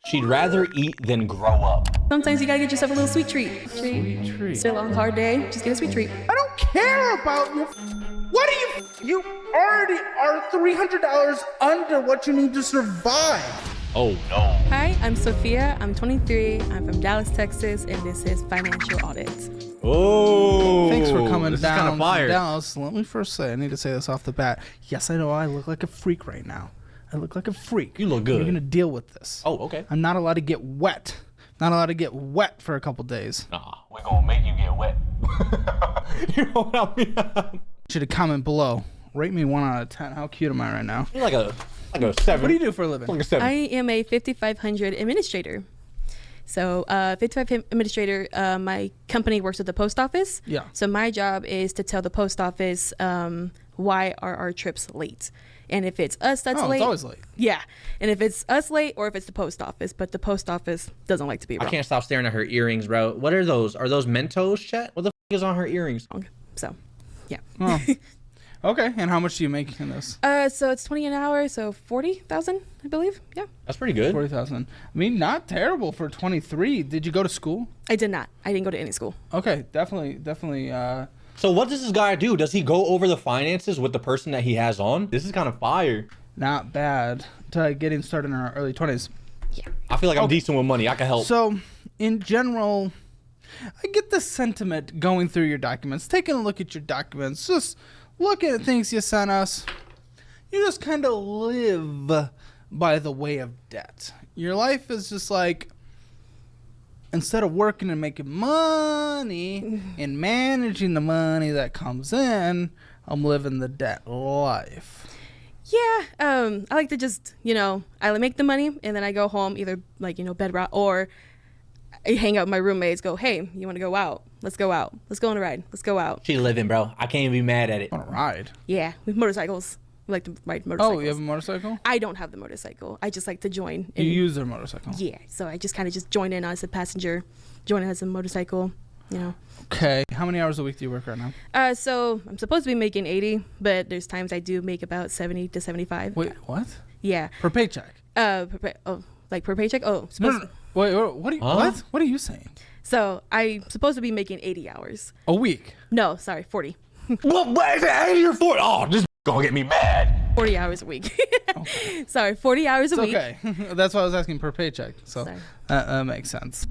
She'd rather eat than grow up. Sometimes you gotta get yourself a little sweet treat. Sweet treat. It's a long, hard day. Just get a sweet treat. I don't care about your. What are you? You already are $300 under what you need to survive. Oh no. Hi, I'm Sophia. I'm 23. I'm from Dallas, Texas, and this is Financial Audit. Oh. Thanks for coming this down is to fire. Dallas. Let me first say, I need to say this off the bat. Yes, I know I look like a freak right now. I look like a freak. You look good. You're gonna deal with this. Oh, okay. I'm not allowed to get wet. Not allowed to get wet for a couple days. Nah, we're gonna make you get wet. You know what I mean? Should have comment below. Rate me 1 out of 10. How cute am I right now? You're like a 7. What do you do for a living? Like a 7. I am a 5500 administrator. So 5500 administrator, my company works at the post office. Yeah. So my job is to tell the post office why are our trips late. And if it's us that's late. It's always late. Yeah. And if it's us late or if it's the post office, but the post office doesn't like to be I wrong. can't stop staring at her earrings, bro. What are those? Are those Mentos, chat? What the is on her earrings? So, yeah. Oh. Okay, and how much do you make in this? So it's 20 an hour, so 40,000, I believe. Yeah. That's pretty good. 40,000. I mean, not terrible for 23. Did you go to school? I did not. I didn't go to any school. Okay, definitely. So what does this guy do? Does he go over the finances with the person that he has on? This is kind of fire. Not bad to getting started in our early 20s. Yeah. I feel like I'm decent with money. I can help. So, in general, I get the sentiment going through your documents, taking a look at your documents, just looking at things you sent us. You just kind of live by the way of debt. Your life is just like, instead of working and making money and managing the money that comes in, I'm living the debt life. Yeah. I like to just, I make the money and then I go home, either bed rot, or I hang out with my roommates, go, hey, you want to go out? Let's go out. Let's go on a ride. Let's go out. She living, bro. I can't even be mad at it. On a ride? Yeah. With motorcycles. We like to ride motorcycles. Oh, you have a motorcycle? I don't have the motorcycle. I just like to join. You use their motorcycle? Yeah. So I just kind of just join in as a passenger, join in as a motorcycle, Okay. How many hours a week do you work right now? So I'm supposed to be making 80, but there's times I do make about 70 to 75. Wait, what? Yeah. Per paycheck? Per paycheck? Oh, supposed No. Wait, what are you, what? What are you saying? So I'm supposed to be making 80 hours. A week? No, sorry, 40. What is it? 80 or 40? Oh, this gonna get me mad. 40 hours a week. Okay. Sorry, 40 hours a week. Okay. That's why I was asking per paycheck. So that makes sense.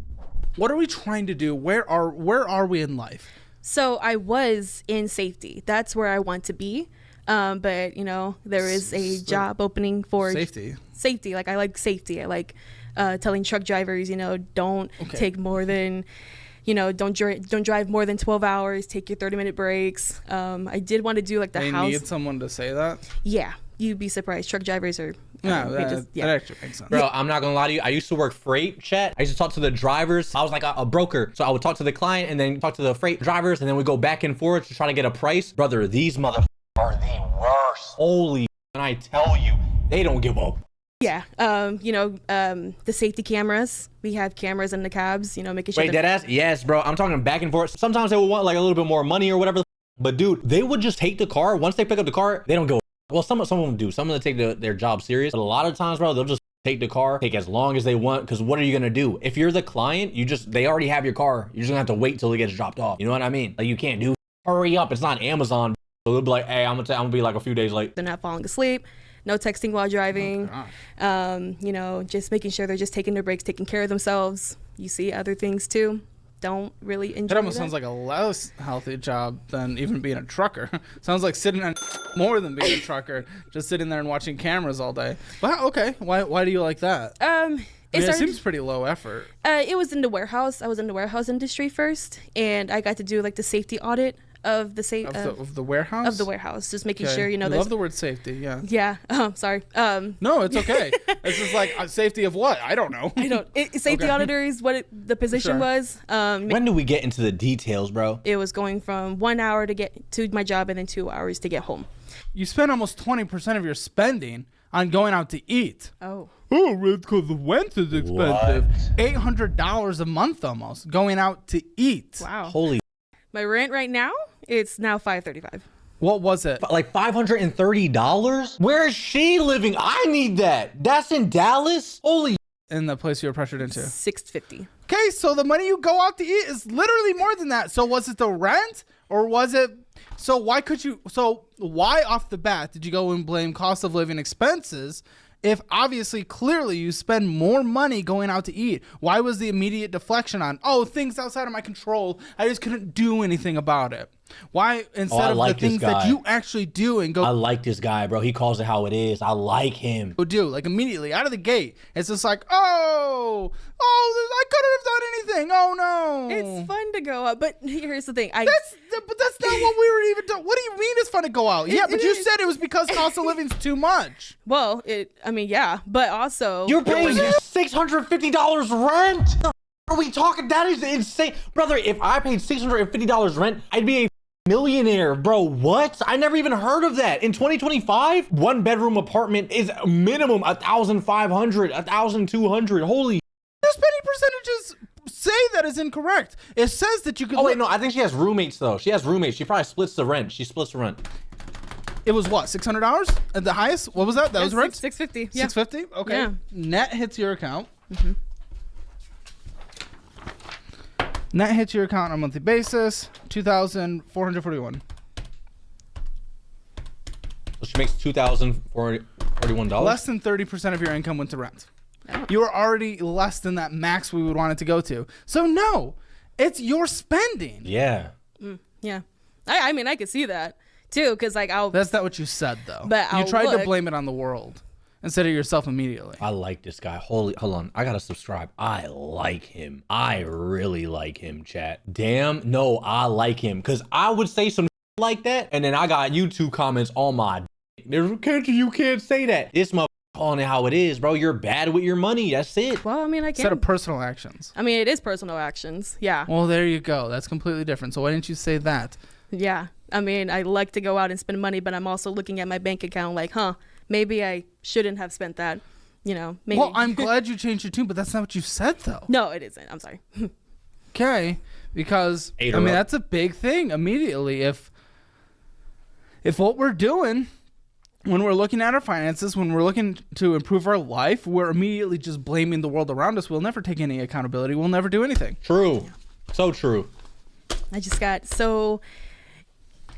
What are we trying to do? Where are we in life? So I was in safety. That's where I want to be. But there is a job opening for safety. Like, I like safety. I like telling truck drivers, don't take more than, don't drive more than 12 hours. Take your 30-minute breaks. I did want to do like the house. They need someone to say that? Yeah. You'd be surprised. Truck drivers are. That actually makes sense. Bro, I'm not gonna lie to you. I used to work freight, chat. I used to talk to the drivers. I was like a broker. So I would talk to the client and then talk to the freight drivers, and then we go back and forth to try to get a price. Brother, these motherfuckers are the worst. Holy, and I tell you, they don't give up. Yeah. The safety cameras. We have cameras in the cabs, making sure. Wait, dead ass? Yes, bro. I'm talking back and forth. Sometimes they would want like a little bit more money or whatever. But dude, they would just take the car. Once they pick up the car, they don't go. Well, some of them do. Some of them take their job serious. But a lot of times, bro, they'll just take the car, take as long as they want. Because what are you gonna do? If you're the client, they already have your car. You're just gonna have to wait till it gets dropped off. You know what I mean? Like, you can't do. Hurry up! It's not Amazon. So they'll be like, hey, I'm gonna be like a few days late. They're not falling asleep. No texting while driving. Just making sure they're just taking their breaks, taking care of themselves. You see other things too. Don't really enjoy That almost sounds like a less healthy job than even being a trucker. Sounds like sitting on more than being a trucker, just sitting there and watching cameras all day. But okay, why do you like that? It seems pretty low effort. It was in the warehouse. I was in the warehouse industry first, and I got to do like the safety audit of the of the warehouse. Of the warehouse, just making sure you love the word safety. Yeah. Yeah. Sorry. No, it's okay. It's just like safety of what? I don't know. Safety auditor is what the position was. When do we get into the details, bro? It was going from 1 hour to get to my job and then 2 hours to get home. You spend almost 20% of your spending on going out to eat. Oh, it's because the rent is expensive. $800 a month almost going out to eat. Wow. Holy. My rent right now, it's now $535. What was it? Like $530? Where is she living? I need that. That's in Dallas? Holy in the place you were pressured into? $650. Okay, so the money you go out to eat is literally more than that. So was it the rent or was it? So why off the bat did you go and blame cost of living expenses if obviously clearly you spend more money going out to eat? Why was the immediate deflection on, oh, things outside of my control, I just couldn't do anything about it? Why, instead of the things that you actually do and go, I like this guy, bro. He calls it how it is. I like him. Like immediately out of the gate, it's just like, I couldn't have done anything. Oh no. It's fun to go out, but here's the thing. But that's not what we were even doing. What do you mean it's fun to go out? But you said it was because cost of living's too much. Well, yeah, but also You're paying $650 rent. Are we talking? That is insane, brother. If I paid $650 rent, I'd be a millionaire, bro. What? I never even heard of that. In 2025, 1-bedroom apartment is minimum $1,500, $1,200. Holy. There's penny percentages say that is incorrect. It says that you could. Oh wait, no. I think she has roommates though. She has roommates. She probably splits the rent. She splits the rent. It was what, $600 at the highest? What was that? That was rent. $650. Yeah. $650. Okay. Yeah. Net hits your account. Net hits your account on a monthly basis, $2,441. So she makes $2,041. Less than 30% of your income went to rent. You were already less than that max we would want it to go to. So no, it's your spending. Yeah. Yeah. I mean, I could see that too, because like That's not what you said though. But you tried to blame it on the world instead of yourself immediately. I like this guy. Hold on. I gotta subscribe. I like him. I really like him, chat. Damn. No, I like him. Cause I would say some like that. And then I got YouTube comments on my Kenji, you can't say that. This motherfucker calling it how it is, bro. You're bad with your money. That's it. Well, I mean, I can't. Instead of personal actions. I mean, it is personal actions. Yeah. Well, there you go. That's completely different. So why didn't you say that? Yeah. I mean, I like to go out and spend money, but I'm also looking at my bank account like, maybe I shouldn't have spent that, maybe. Well, I'm glad you changed your tune, but that's not what you said, though. No, it isn't. I'm sorry. Okay, because, that's a big thing immediately. If what we're doing when we're looking at our finances, when we're looking to improve our life, we're immediately just blaming the world around us, we'll never take any accountability. We'll never do anything. True. Yeah. So true. I just got so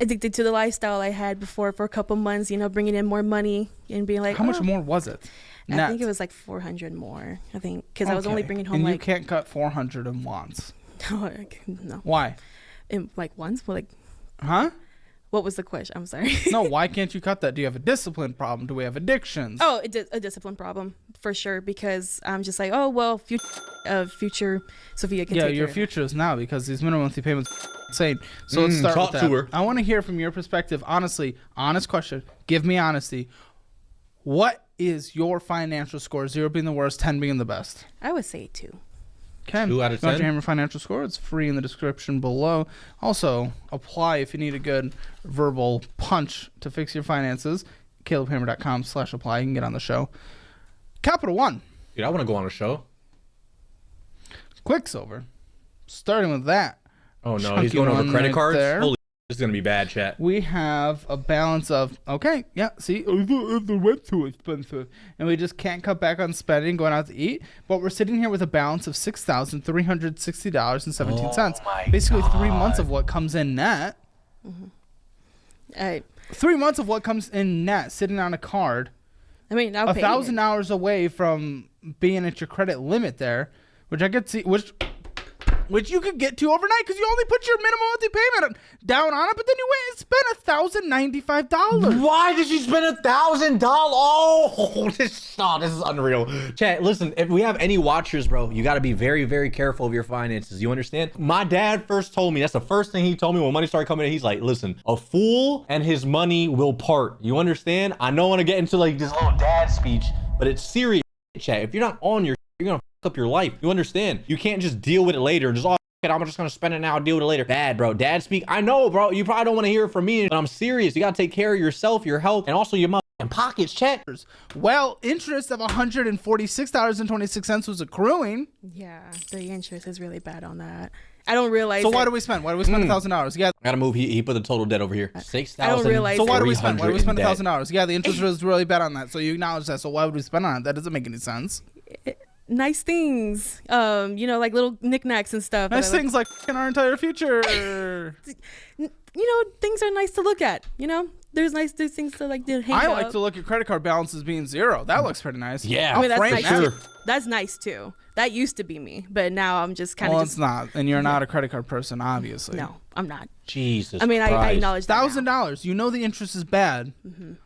addicted to the lifestyle I had before for a couple months, bringing in more money and being like, how much more was it? Net? I think it was like 400 more. I think because I was only bringing home and like. You can't cut 400 in once. No. Why? In like once? Well, like. Huh? What was the question? I'm sorry. No, why can't you cut that? Do you have a discipline problem? Do we have addictions? Oh, a discipline problem for sure, because I'm just like, oh, well, future Sophia can take care your of future is now, because these minimum monthly payments are insane. So let's start with that. To her. I want to hear from your perspective, honestly, honest question. Give me honesty. What is your financial score? 0 being the worst, 10 being the best. I would say 2. Okay. 2 out of 10. If you want your financial score, it's free in the description below. Also, apply if you need a good verbal punch to fix your finances. CalebHammer.com/apply. You can get on the show. Capital One. Dude, I want to go on a show. Quicksilver. Starting with that. Oh no, he's going over credit cards. There. Holy, this is gonna be bad, chat. We have a balance of see, the rent's too expensive, and we just can't cut back on spending going out to eat. But we're sitting here with a balance of $6,360.17. Basically, 3 months of what comes in net. 3 months of what comes in net sitting on a card. I mean, $1,000 away from being at your credit limit there, which I could see, which you could get to overnight because you only put your minimum monthly payment down on it, but then you went and spent $1,095. Why did you spend $1,000? Oh, this is unreal. Chat, listen, if we have any watchers, bro, you got to be very, very careful of your finances. You understand? My dad first told me, that's the first thing he told me when money started coming in. He's like, listen, a fool and his money will part. You understand? I don't want to get into like this little dad speech, but it's serious, chat. If you're not on your, you're going to up your life. You understand? You can't just deal with it later and just, I'm just gonna spend it now, deal with it later. Bad, bro. Dad speak. I know, bro. You probably don't want to hear it from me, but I'm serious. You gotta take care of yourself, your health, and also your pockets, chat. Well, interest of $146.26 was accruing. Yeah, the interest is really bad on that. I don't realize. So why do we spend? Why do we spend $1,000? Yeah, I gotta move. He put the total debt over here. 6,000. I don't realize. So why do we spend? Why do we spend $1,000? Yeah, the interest was really bad on that. So you acknowledge that. So why would we spend on it? That doesn't make any sense. nice things, you know, like little knickknacks and stuff. Nice things like our entire future. You know, things are nice to look at, you know? There's things to like hang I up. like to look at credit card balances being 0. That looks pretty nice. Yeah. I mean, that's frame nice that. too. That's nice too. That used to be me, but now I'm just kind of Well, it's not. And you're not a credit card person, obviously. No, I'm not. Jesus I mean, I Christ. acknowledge that now. $1,000. You know the interest is bad.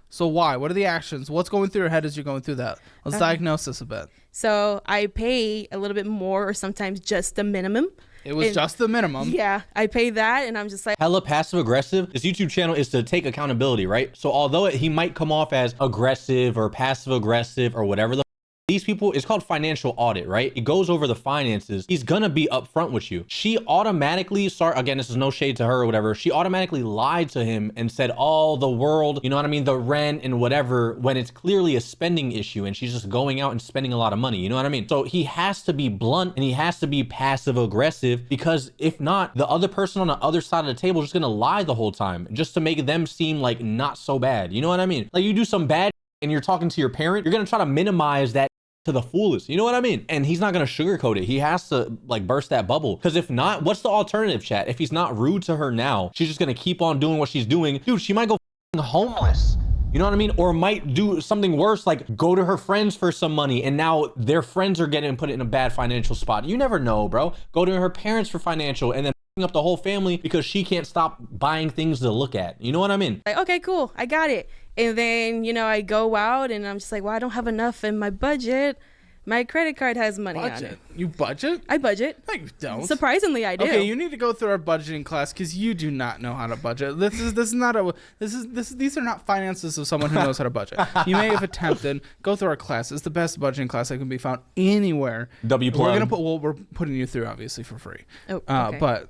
So why? What are the actions? What's going through your head as you're going through that? Let's diagnose this a bit. So I pay a little bit more, or sometimes just the minimum. It was just the minimum. Yeah, I pay that, and I'm just like, Hella passive aggressive. This YouTube channel is to take accountability, right? So although he might come off as aggressive or passive aggressive or whatever the these people, it's called financial audit, right? It goes over the finances. He's gonna be upfront with you. She automatically, sorry, again, this is no shade to her or whatever. She automatically lied to him and said, oh, the world, you know what I mean? The rent and whatever, when it's clearly a spending issue and she's just going out and spending a lot of money. You know what I mean? So he has to be blunt and he has to be passive aggressive, because if not, the other person on the other side of the table is just gonna lie the whole time just to make them seem like not so bad. You know what I mean? Like you do some bad and you're talking to your parent, you're gonna try to minimize that to the fullest, you know what I mean? And he's not gonna sugarcoat it. He has to like burst that bubble, because if not, what's the alternative, chat? If he's not rude to her now, she's just gonna keep on doing what she's doing. Dude, she might go homeless. You know what I mean? Or might do something worse, like go to her friends for some money, and now their friends are getting put in a bad financial spot. You never know, bro. Go to her parents for financial, and then up the whole family because she can't stop buying things to look at. You know what I mean? like, okay, cool, I got it. And then, you know, I go out and I'm just like, well, I don't have enough in my budget. My credit card has money on it. You budget? I budget. No, you don't. Surprisingly, I do. Okay, you need to go through our budgeting class, because you do not know how to budget. These are not finances of someone who knows how to budget. You may have attempted. Go through our class. It's the best budgeting class that can be found anywhere. We're We're putting you through obviously for free. Oh, okay. But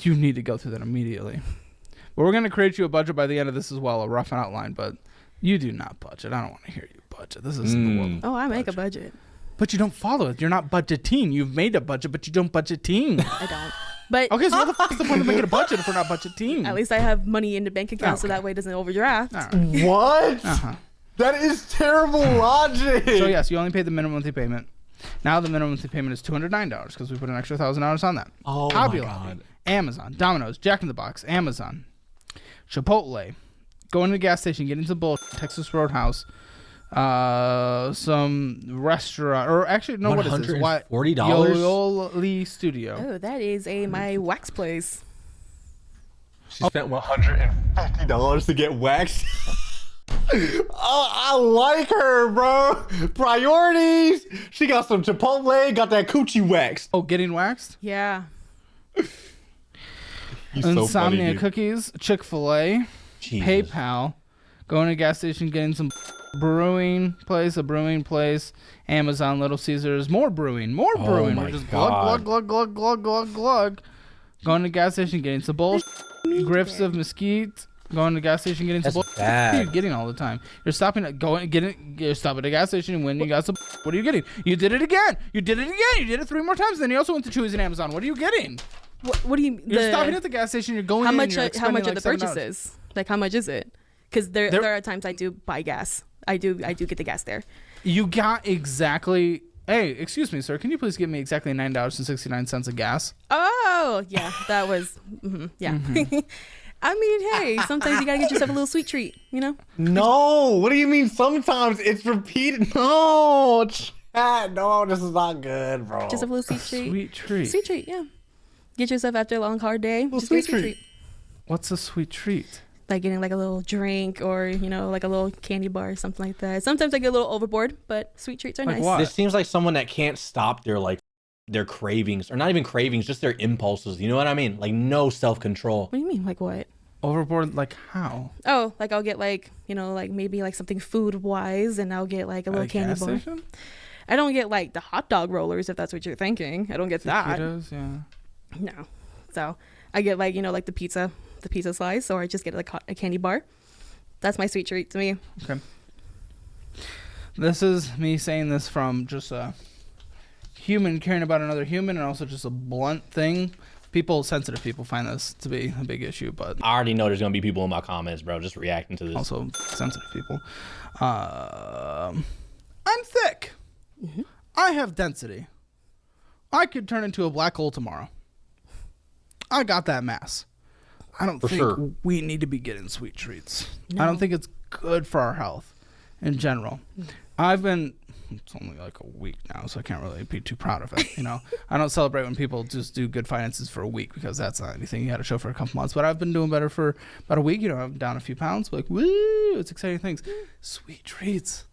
you need to go through that immediately. But we're gonna create you a budget by the end of this as well, a rough outline. But you do not budget. I don't want to hear you budget. This isn't the world. Oh, I make a budget. But you don't follow it. You're not budgeting. You've made a budget, but you don't budgeting. I don't. But Okay, so what the fuck is the point of making a budget if we're not budgeting? at least I have money in the bank account, so that way it doesn't overdraft. All right. What? Uh-huh. That is terrible logic. So yes, you only pay the minimum monthly payment. Now the minimum monthly payment is $209 because we put an extra $1,000 on that. Oh Hobby my Lobby, God. Amazon, Domino's, Jack in the Box, Amazon, Chipotle, going to the gas station, getting to the bullshit, Texas Roadhouse, some restaurant, or actually no, what is this? $140? Yoli Studio. Oh, that is my wax place. She spent $150 to get waxed. Oh, I like her, bro. Priorities. She got some Chipotle, got that coochie waxed. Oh, getting waxed? Yeah. Insomnia Cookies, Chick-fil-A, Jesus. PayPal, going to a gas station, getting some a brewing place, Amazon, Little Caesars, more brewing. my We're just glug, glug. Going to a gas station, getting some bullshit. Grifts of Mesquite. Going to the gas station, getting some bullshit. bad. What are you getting all the time? You're stopping at you're stopping at a gas station when you got some. What are you getting? You did it again. You did it 3 more times. Then you also went to Chewy's and Amazon. What are you getting? What do you mean? You're stopping at the gas station. You're going. How in, much? You're How much expending are the like $7. purchases? Like, how much is it? Because there are times I do buy gas. I do get the gas there. You got exactly. Hey, excuse me, sir. Can you please give me exactly $9.69 of gas? Oh, yeah, that was. Yeah. I mean, hey, sometimes you gotta get yourself a little sweet treat, you know? No, what do you mean sometimes? It's repeated. No, chat. No, this is not good, bro. Just a little sweet treat. Sweet treat. Sweet treat, yeah. Get yourself after a long, hard day. Just sweet get a sweet treat. treat. What's a sweet treat? Like getting like a little drink or, you know, like a little candy bar or something like that. Sometimes I get a little overboard, but sweet treats are Like nice. what? This seems like someone that can't stop their cravings, or not even cravings, just their impulses. You know what I mean? Like no self-control. What do you mean? Like what? Overboard? Like how? Oh, like I'll get like, you know, like maybe like something food wise, and I'll get like a little candy gas bar. station? I don't get like the hot dog rollers, if that's what you're thinking. I don't get that. Taquitos, yeah. No. So I get like, you know, like the pizza slice, or I just get like a candy bar. That's my sweet treat to me. Okay. This is me saying this from just a human caring about another human, and also just a blunt thing. Sensitive people find this to be a big issue, but I already know there's gonna be people in my comments, bro, just reacting to this. also sensitive people. I'm thick. I have density. I could turn into a black hole tomorrow. I got that mass. I don't think we need to be getting sweet treats. No. I don't think it's good for our health in general. It's only like a week now, so I can't really be too proud of it. I don't celebrate when people just do good finances for a week, because that's not anything you got to show for a couple months. But I've been doing better for about a week. I'm down a few pounds. Like, woo, it's exciting things. Sweet treats.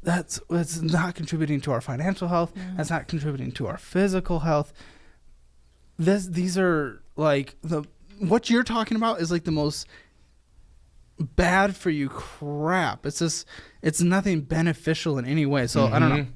It's not contributing to our financial health. No. That's not contributing to our physical health. These are like what you're talking about is like the most bad for you crap. It's nothing beneficial in any way. So I don't know.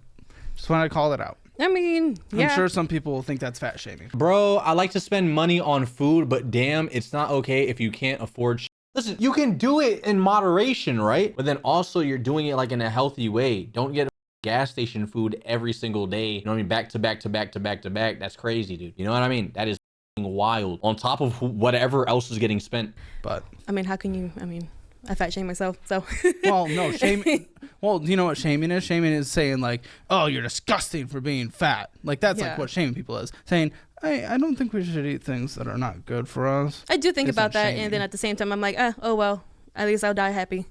Just wanted to call it out. I mean, yeah. I'm sure some people will think that's fat shaming. Bro, I like to spend money on food, but damn, it's not okay if you can't afford Listen, you can do it in moderation, right? But then also you're doing it like in a healthy way. Don't get gas station food every single day. You know what I mean? Back to back to back to back to back. That's crazy, dude. You know what I mean? That is wild. On top of whatever else is getting spent. But I mean, how can you? I mean, I fat shame myself, so. Well, no, shaming. Well, you know what shaming is? Shaming is saying like, "Oh, you're disgusting for being fat." Like that's like what shaming people is. Saying, I don't think we should eat things that are not good for us. I do think about that, and then at the same time, I'm like, oh well, at least I'll die happy.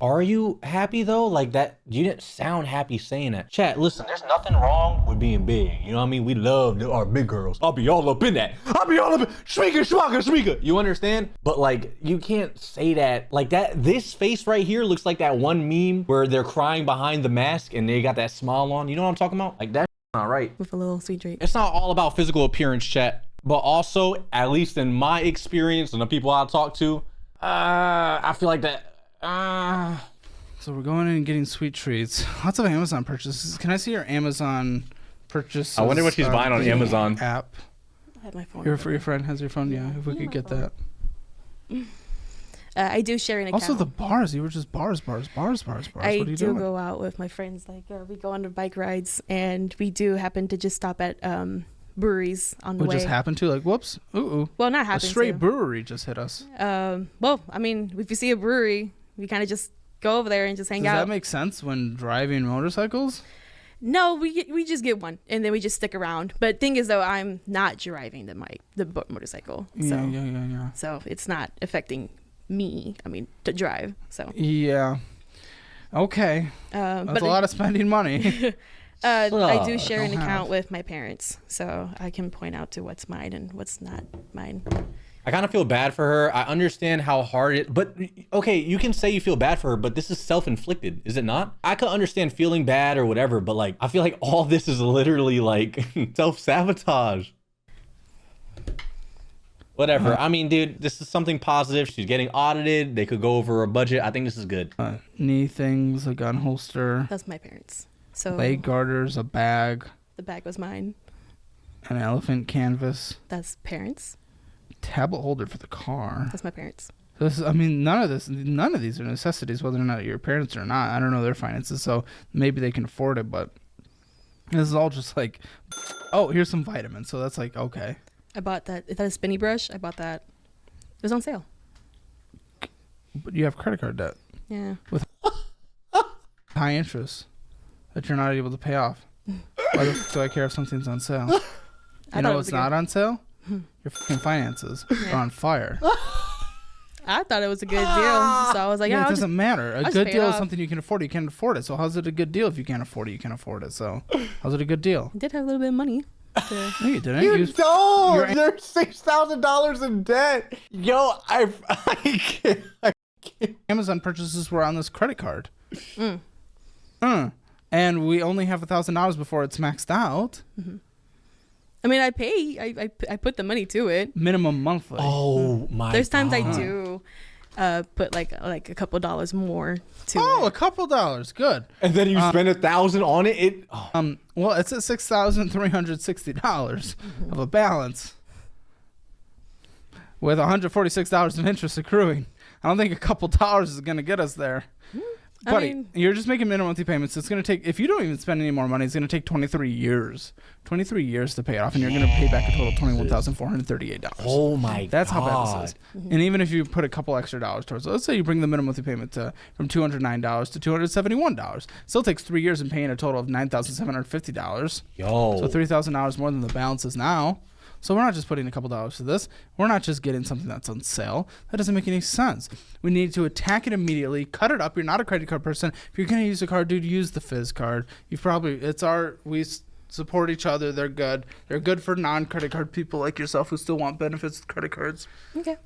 Are you happy though? Like that, you didn't sound happy saying that. Chat, listen, there's nothing wrong with being big. You know what I mean? We love our big girls. I'll be all up in that. I'll be all up in shmika. You understand? But like, you can't say that like that. This face right here looks like that one meme where they're crying behind the mask and they got that smile on. You know what I'm talking about? Like that's not right. With a little sweet treat. It's not all about physical appearance, chat. But also, at least in my experience and the people I talk to, I feel like that. So we're going in and getting sweet treats. Lots of Amazon purchases. Can I see your Amazon purchases? I wonder what she's buying on Amazon app. I have my phone. Your friend has your phone. Yeah, if we could get that. I do share an account. Also the bars. You were just bars. What are you doing? do go out with my friends. Like we go on the bike rides, and we do happen to just stop at breweries on the way. We just happened to, like, whoops, ooh. Well, not happen to. A straight brewery just hit us. Well, I mean, if you see a brewery, we kind of just go over there and just hang out. Does that make sense when driving motorcycles? No, we just get one and then we just stick around. But thing is, though, I'm not driving the motorcycle. So, yeah. So it's not affecting me. I mean, to drive. So yeah. Okay. That's a lot of spending money. I do share an account with my parents, so I can point out to what's mine and what's not mine. I kind of feel bad for her. I understand how hard it, but okay, you can say you feel bad for her, but this is self-inflicted, is it not? I could understand feeling bad or whatever, but like, I feel like all this is literally like self-sabotage. Whatever. I mean, dude, this is something positive. She's getting audited. They could go over her budget. I think this is good. Knee things, a gun holster. That's my parents. So leg garters, a bag. The bag was mine. An elephant canvas. That's parents. Tablet holder for the car. That's my parents. This, I mean, none of these are necessities, whether or not your parents or not. I don't know their finances, so maybe they can afford it, but this is all just like, oh, here's some vitamins. So that's like, okay. I bought that. Is that a spinny brush? I bought that. It was on sale. But you have credit card debt. Yeah. With high interest that you're not able to pay off. Why the fuck do I care if something's on sale? You know what's not on sale? Your fucking finances are on fire. I thought it was a good deal, so I was like, yeah, it doesn't matter. A good deal is something you can afford. You can't afford it. So how's it a good deal if you can't afford it? You can't afford it. So how's it a good deal? I did have a little bit of money. No, you didn't. You don't. You're $6,000 in debt. Yo, I can't. Amazon purchases were on this credit card. And we only have $1,000 before it's maxed out. Mm-hmm. I mean, I put the money to it. Minimum monthly. Oh my! There's times I do put like a couple dollars more to it. Oh, a couple dollars, good. And then you spend $1,000 on it. Well, it's at $6,360 of a balance with $146 of interest accruing. I don't think a couple dollars is gonna get us there. Buddy, you're just making minimum monthly payments. It's going to take, if you don't even spend any more money, it's going to take 23 years. 23 years to pay it off, and you're going to pay back a total of $21,438. Oh my god. That's how bad this is. And even if you put a couple extra dollars towards it, let's say you bring the minimum monthly payment from $209 to $271. Still takes 3 years in paying a total of $9,750. Yo. So $3,000 more than the balance is now. So we're not just putting a couple dollars to this. We're not just getting something that's on sale. That doesn't make any sense. We need to attack it immediately. Cut it up. You're not a credit card person. If you're going to use a card, dude, use the Fizz card. We support each other. They're good. They're good for non-credit card people like yourself who still want benefits with credit cards. Okay.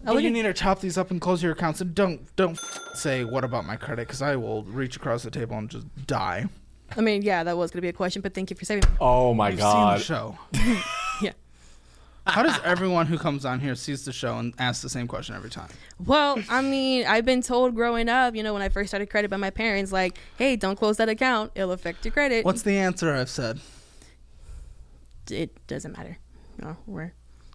But you need to chop these up and close your accounts. And don't say, what about my credit? Because I will reach across the table and just die. I mean, yeah, that was going to be a question, but thank you for saving me. Oh my god. Seen the show. Yeah. How does everyone who comes on here sees the show and asks the same question every time? Well, I mean, I've been told growing up, when I first started credit by my parents, like, hey, don't close that account. It'll affect your credit. What's the answer I've said? It doesn't matter.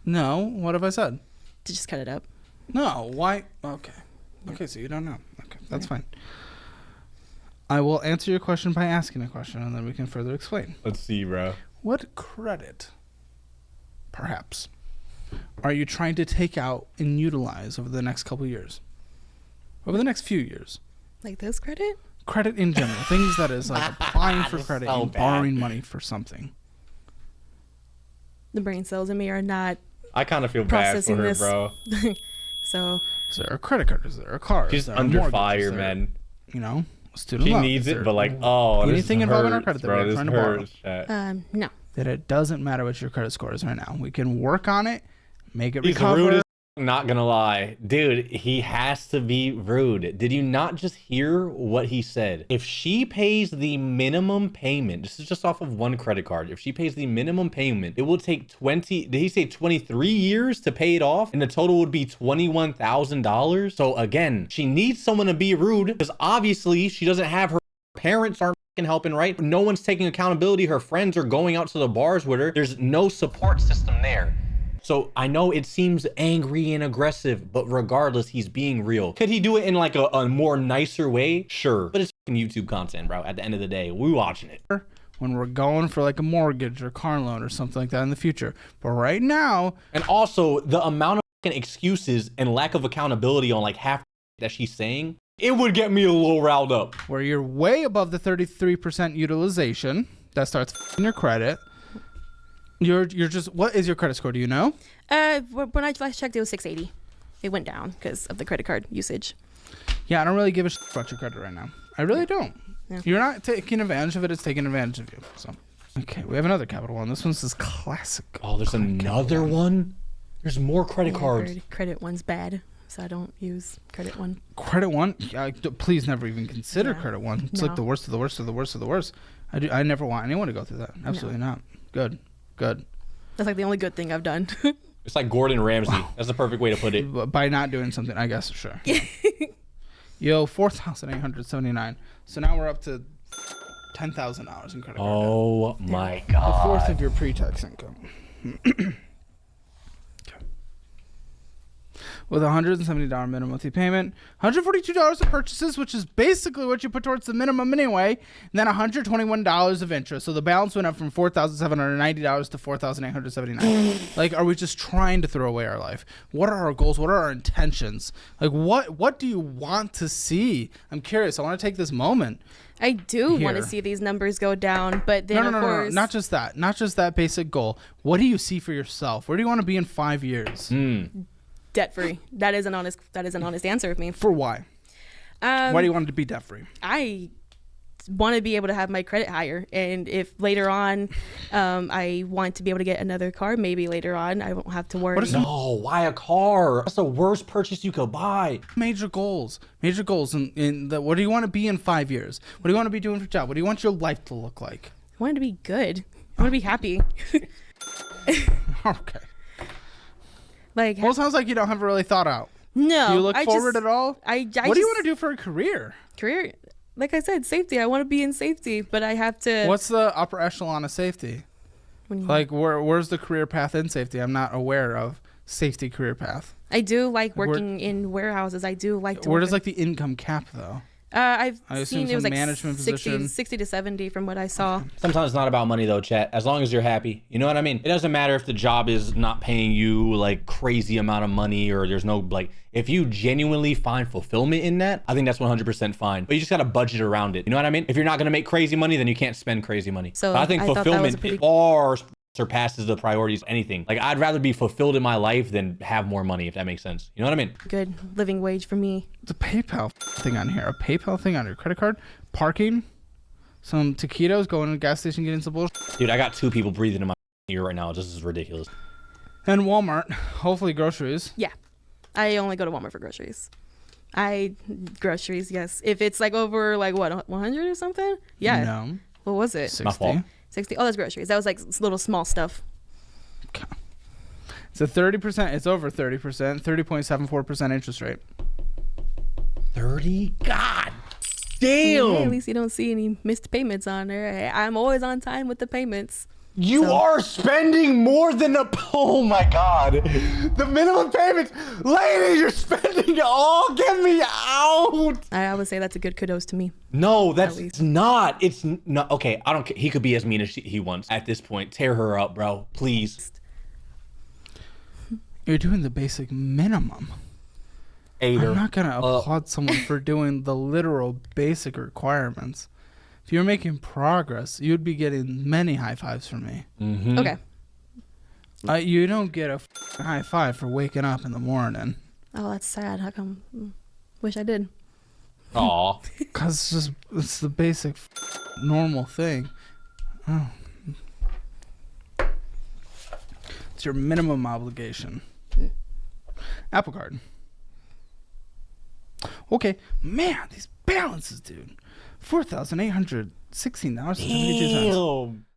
No, what have I said? To just cut it up. No, why? Okay. Okay, so you don't know. Okay, that's fine. I will answer your question by asking a question, and then we can further explain. Let's see, bro. What credit, perhaps, are you trying to take out and utilize over the next couple of years? Over the next few years? Like this credit? Credit in general. Things that is like applying for credit so and bad. borrowing money for something. The brain cells in me are not I kind of feel bad for processing her, this. bro. So Is there a credit card? Is there a car? She's Is there a under mortgage? fire, Is there, man. A student She loan? needs Is it, there but like, oh, anything this involving our hurts, credit that bro. we're This trying to borrow? hurts, chat. no. That it doesn't matter what your credit score is right now. We can work on it, make it He's recover. rude as not gonna lie. Dude, he has to be rude. Did you not just hear what he said? If she pays the minimum payment, this is just off of one credit card. If she pays the minimum payment, it will take 23 years to pay it off, and the total would be $21,000. So again, she needs someone to be rude because obviously she doesn't have her parents aren't helping, right? No one's taking accountability. Her friends are going out to the bars with her. There's no support system there. So I know it seems angry and aggressive, but regardless, he's being real. Could he do it in like a more nicer way? Sure. But it's YouTube content, bro. At the end of the day, we watching it. When we're going for like a mortgage or car loan or something like that in the future. But right now. And also the amount of excuses and lack of accountability on like half that she's saying, it would get me a little riled up. Where you're way above the 33% utilization. That starts f***ing your credit. You're just, what is your credit score? Do you know? When I last checked, it was 680. It went down because of the credit card usage. Yeah, I don't really give a shit about your credit right now. I really don't. Yeah. You're not taking advantage of it. It's taking advantage of you. So, okay, we have another Capital One. This one's this classic. Oh, there's another one? There's more credit cards. Credit One's bad, so I don't use Credit One. Credit One? Please never even consider Yeah. Credit One. It's No. like the worst of the worst of the worst of the worst. I never want anyone to go through that. Absolutely not. Good. That's like the only good thing I've done. It's like Gordon Ramsay. That's the perfect way to put it. But by not doing something, I guess, sure. Yo, 4,879. So now we're up to $10,000 in credit card debt. Oh my A god. fourth of your pre-tax income. Okay. With a $170 minimum monthly payment, $142 of purchases, which is basically what you put towards the minimum anyway, and then $121 of interest. So the balance went up from $4,790 to $4,879. Like, are we just trying to throw away our life? What are our goals? What are our intentions? Like, what do you want to see? I'm curious. I want to take this moment. I do want Here. to see these numbers go down, but then of course, Not just that. Not just that basic goal. What do you see for yourself? Where do you want to be in 5 years? debt free. That is an honest answer of me. For why? Why do you want it to be debt free? I want to be able to have my credit higher, and if later on I want to be able to get another car, maybe later on I won't have to worry. No, why a car? That's the worst purchase you could buy. Major goals in the, what do you want to be in 5 years? What do you want to be doing for a job? What do you want your life to look like? I want it to be good. I want to be happy. Okay. Like, Well, it sounds like you don't have it really thought out. no. Do you look forward at all? What do you want to do for a career? Career, like I said, safety. I want to be in safety, but I have to. What's the upper echelon of safety? when you- Like, where's the career path in safety? I'm not aware of safety career path. I do like working in warehouses. I do like to. Where work does like the income cap though? I've I seen assume it was some like management 60, position. 60 to 70 from what I saw. Sometimes it's not about money though, chat. As long as you're happy. You know what I mean? It doesn't matter if the job is not paying you like crazy amount of money or there's no like, if you genuinely find fulfillment in that, I think that's 100% fine. But you just got to budget around it. You know what I mean? If you're not going to make crazy money, then you can't spend crazy money. So But I think I thought that was fulfillment a pretty- far surpasses the priorities of anything. Like I'd rather be fulfilled in my life than have more money, if that makes sense. You know what I mean? Good living wage for me. The PayPal thing on here. A PayPal thing on your credit card. Parking. Some taquitos. Going to the gas station getting some bullshit. Dude, I got 2 people breathing in my ear right now. This is ridiculous. And Walmart. Hopefully groceries. Yeah. I only go to Walmart for groceries. Groceries, yes. If it's like over like what, 100 or something? Yeah. No. What was it? 60. My fault. 60. Oh, that's groceries. That was like little small stuff. Okay. It's a 30%. It's over 30%. 30.74% interest rate. 30? God Yeah, damn. at least you don't see any missed payments on there. Hey, I'm always on time with the payments. You are spending more than oh my God. The minimum payments. Lady, you're spending it all. Get me out. I would say that's a good kudos to me. No, that's least. not. It's not. Okay, I don't care. He could be as mean as he wants. At this point, tear her up, bro. Please. You're doing the basic minimum. Aider. I'm not going to applaud someone for doing the literal basic requirements. If you're making progress, you'd be getting many high fives from me. Mm-hmm. Okay. You don't get a high five for waking up in the morning. Oh, that's sad. How come? Wish I did. Aw. Because it's the basic normal thing. Oh. It's your minimum obligation. Apple Card. Okay. Man, these balances, dude. $4,816.72. Damn.